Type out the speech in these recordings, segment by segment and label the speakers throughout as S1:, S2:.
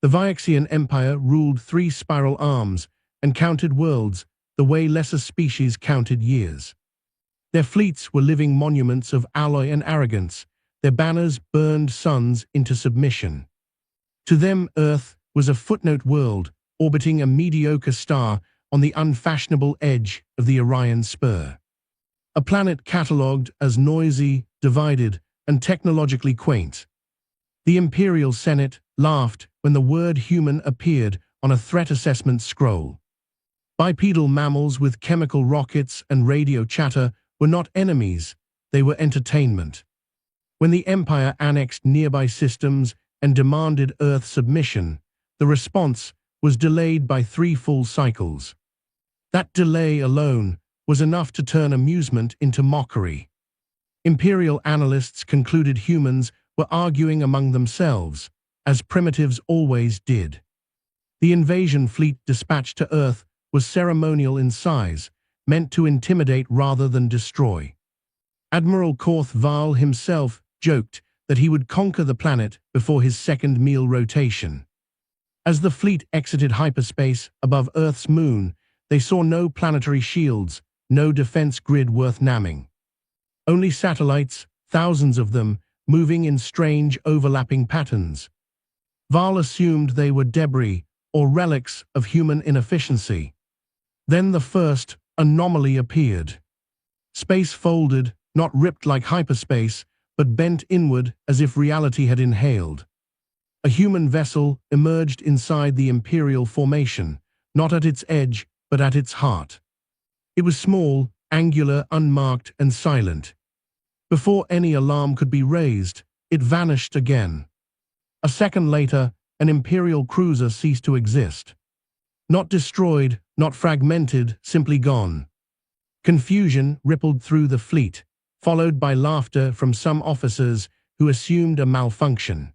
S1: The Vyaxian Empire ruled 3 spiral arms and counted worlds the way lesser species counted years. Their fleets were living monuments of alloy and arrogance. Their banners burned suns into submission. To them, Earth was a footnote world, orbiting a mediocre star on the unfashionable edge of the Orion Spur. A planet catalogued as noisy, divided, and technologically quaint. The Imperial Senate laughed when the word human appeared on a threat assessment scroll. Bipedal mammals with chemical rockets and radio chatter were not enemies, they were entertainment. When the Empire annexed nearby systems and demanded Earth submission, the response was delayed by 3 full cycles. That delay alone was enough to turn amusement into mockery. Imperial analysts concluded humans were arguing among themselves, as primitives always did. The invasion fleet dispatched to Earth was ceremonial in size, meant to intimidate rather than destroy. Admiral Korth Val himself joked that he would conquer the planet before his second meal rotation. As the fleet exited hyperspace above Earth's moon, they saw no planetary shields, no defense grid worth naming. Only satellites, thousands of them, moving in strange overlapping patterns. Val assumed they were debris or relics of human inefficiency. Then the first anomaly appeared. Space folded, not ripped like hyperspace, but bent inward as if reality had inhaled. A human vessel emerged inside the Imperial formation, not at its edge, but at its heart. It was small, angular, unmarked, and silent. Before any alarm could be raised, it vanished again. A second later, an Imperial cruiser ceased to exist. Not destroyed, not fragmented, simply gone. Confusion rippled through the fleet, followed by laughter from some officers who assumed a malfunction.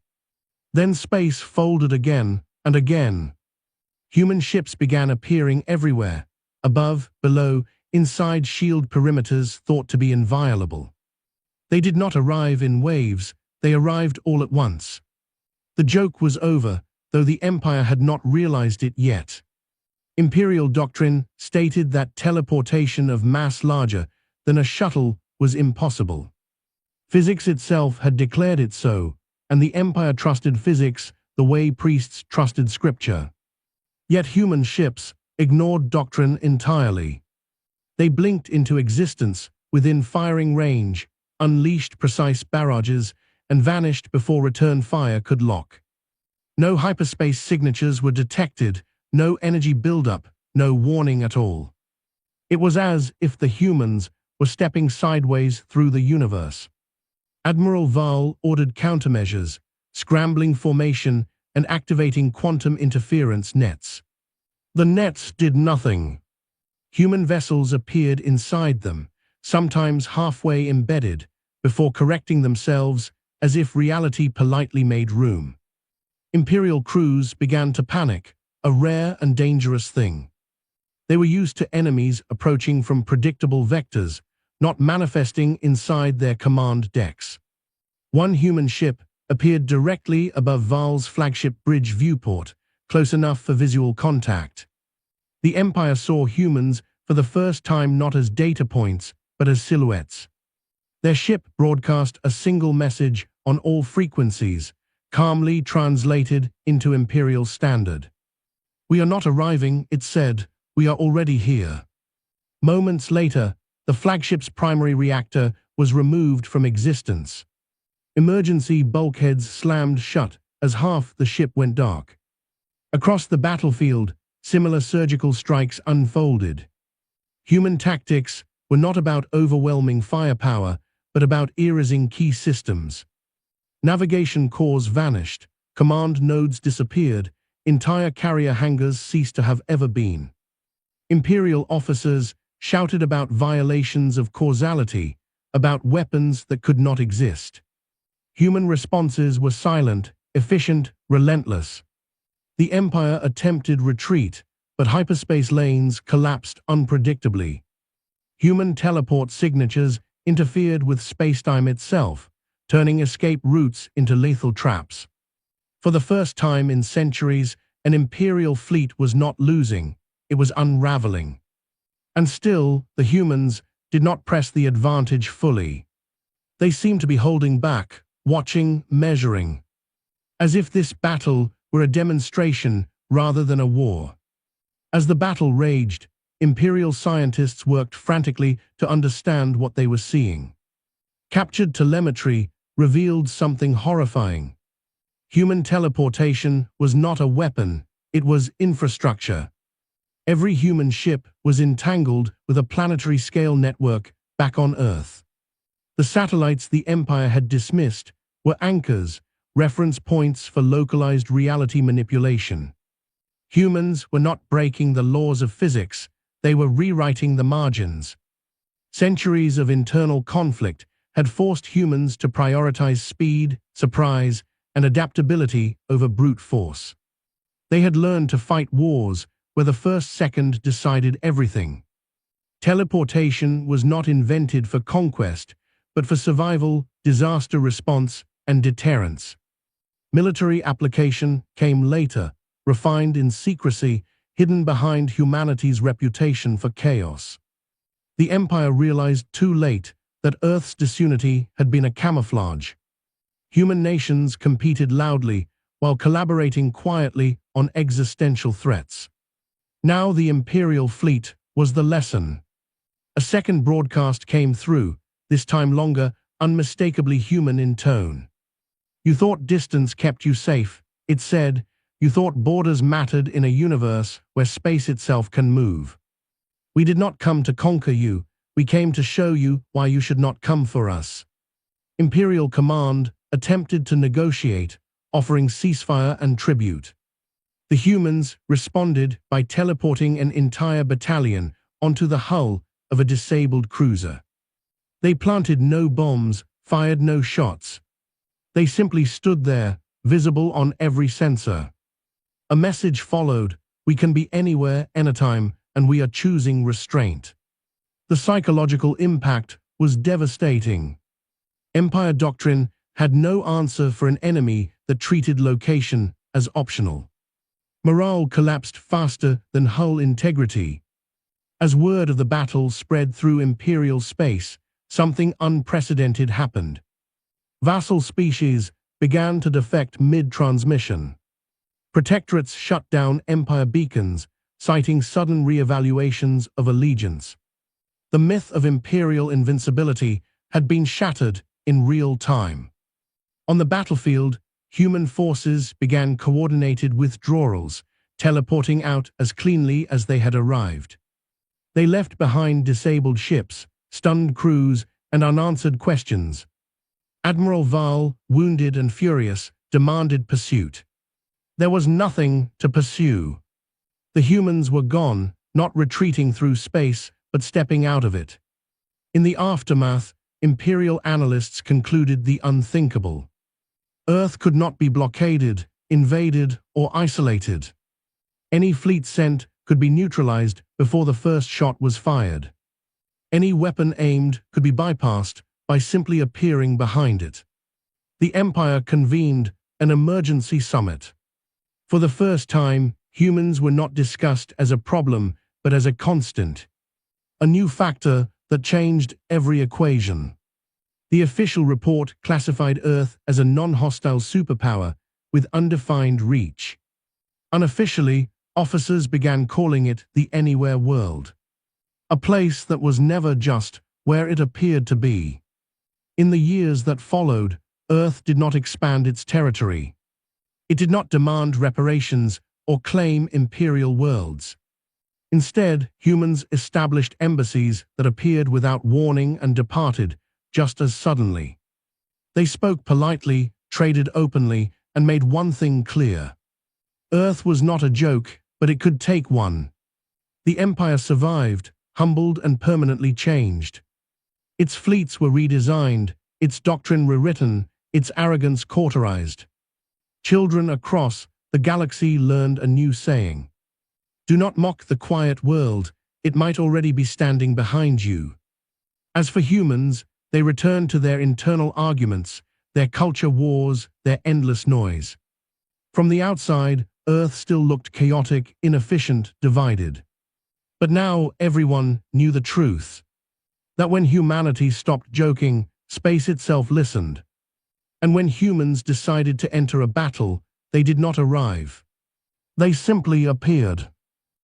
S1: Then space folded again and again. Human ships began appearing everywhere, above, below, inside shield perimeters thought to be inviolable. They did not arrive in waves, they arrived all at once. The joke was over, though the Empire had not realized it yet. Imperial doctrine stated that teleportation of mass larger than a shuttle was impossible. Physics itself had declared it so, and the Empire trusted physics the way priests trusted scripture. Yet human ships ignored doctrine entirely. They blinked into existence within firing range, unleashed precise barrages, and vanished before return fire could lock. No hyperspace signatures were detected, no energy buildup, no warning at all. It was as if the humans were stepping sideways through the universe. Admiral Val ordered countermeasures, scrambling formation and activating quantum interference nets. The nets did nothing. Human vessels appeared inside them, sometimes halfway embedded, before correcting themselves as if reality politely made room. Imperial crews began to panic, a rare and dangerous thing. They were used to enemies approaching from predictable vectors, not manifesting inside their command decks. One human ship appeared directly above Val's flagship bridge viewport, close enough for visual contact. The Empire saw humans for the first time not as data points, but as silhouettes. Their ship broadcast a single message on all frequencies, calmly translated into Imperial Standard. "We are not arriving," it said, "we are already here." Moments later, the flagship's primary reactor was removed from existence. Emergency bulkheads slammed shut as half the ship went dark. Across the battlefield, similar surgical strikes unfolded. Human tactics were not about overwhelming firepower, but about erasing key systems. Navigation cores vanished, command nodes disappeared, entire carrier hangars ceased to have ever been. Imperial officers shouted about violations of causality, about weapons that could not exist. Human responses were silent, efficient, relentless. The Empire attempted retreat, but hyperspace lanes collapsed unpredictably. Human teleport signatures interfered with spacetime itself, turning escape routes into lethal traps. For the first time in centuries, an imperial fleet was not losing, it was unraveling. And still, the humans did not press the advantage fully. They seemed to be holding back, watching, measuring, as if this battle were a demonstration rather than a war. As the battle raged, Imperial scientists worked frantically to understand what they were seeing. Captured telemetry revealed something horrifying. Human teleportation was not a weapon, it was infrastructure. Every human ship was entangled with a planetary-scale network back on Earth. The satellites the Empire had dismissed were anchors, reference points for localized reality manipulation. Humans were not breaking the laws of physics, they were rewriting the margins. Centuries of internal conflict had forced humans to prioritize speed, surprise, and adaptability over brute force. They had learned to fight wars where the first second decided everything. Teleportation was not invented for conquest, but for survival, disaster response, and deterrence. Military application came later, refined in secrecy, hidden behind humanity's reputation for chaos. The Empire realized too late that Earth's disunity had been a camouflage. Human nations competed loudly while collaborating quietly on existential threats. Now the Imperial fleet was the lesson. A second broadcast came through, this time longer, unmistakably human in tone. You thought distance kept you safe, it said. You thought borders mattered in a universe where space itself can move. We did not come to conquer you, we came to show you why you should not come for us. Imperial Command attempted to negotiate, offering ceasefire and tribute. The humans responded by teleporting an entire battalion onto the hull of a disabled cruiser. They planted no bombs, fired no shots. They simply stood there, visible on every sensor. A message followed: we can be anywhere, anytime, and we are choosing restraint. The psychological impact was devastating. Empire doctrine had no answer for an enemy that treated location as optional. Morale collapsed faster than hull integrity. As word of the battle spread through Imperial space, something unprecedented happened. Vassal species began to defect mid-transmission. Protectorates shut down Empire beacons, citing sudden re-evaluations of allegiance. The myth of Imperial invincibility had been shattered in real time. On the battlefield, human forces began coordinated withdrawals, teleporting out as cleanly as they had arrived. They left behind disabled ships, stunned crews, and unanswered questions. Admiral Val, wounded and furious, demanded pursuit. There was nothing to pursue. The humans were gone, not retreating through space, but stepping out of it. In the aftermath, Imperial analysts concluded the unthinkable. Earth could not be blockaded, invaded, or isolated. Any fleet sent could be neutralized before the first shot was fired. Any weapon aimed could be bypassed by simply appearing behind it. The Empire convened an emergency summit. For the first time, humans were not discussed as a problem, but as a constant. A new factor that changed every equation. The official report classified Earth as a non-hostile superpower with undefined reach. Unofficially, officers began calling it the Anywhere World. A place that was never just where it appeared to be. In the years that followed, Earth did not expand its territory. It did not demand reparations or claim imperial worlds. Instead, humans established embassies that appeared without warning and departed just as suddenly. They spoke politely, traded openly, and made one thing clear. Earth was not a joke, but it could take one. The Empire survived, humbled and permanently changed. Its fleets were redesigned, its doctrine rewritten, its arrogance cauterized. Children across the galaxy learned a new saying. Do not mock the quiet world, it might already be standing behind you. As for humans, they returned to their internal arguments, their culture wars, their endless noise. From the outside, Earth still looked chaotic, inefficient, divided. But now everyone knew the truth, that when humanity stopped joking, space itself listened. And when humans decided to enter a battle, they did not arrive. They simply appeared.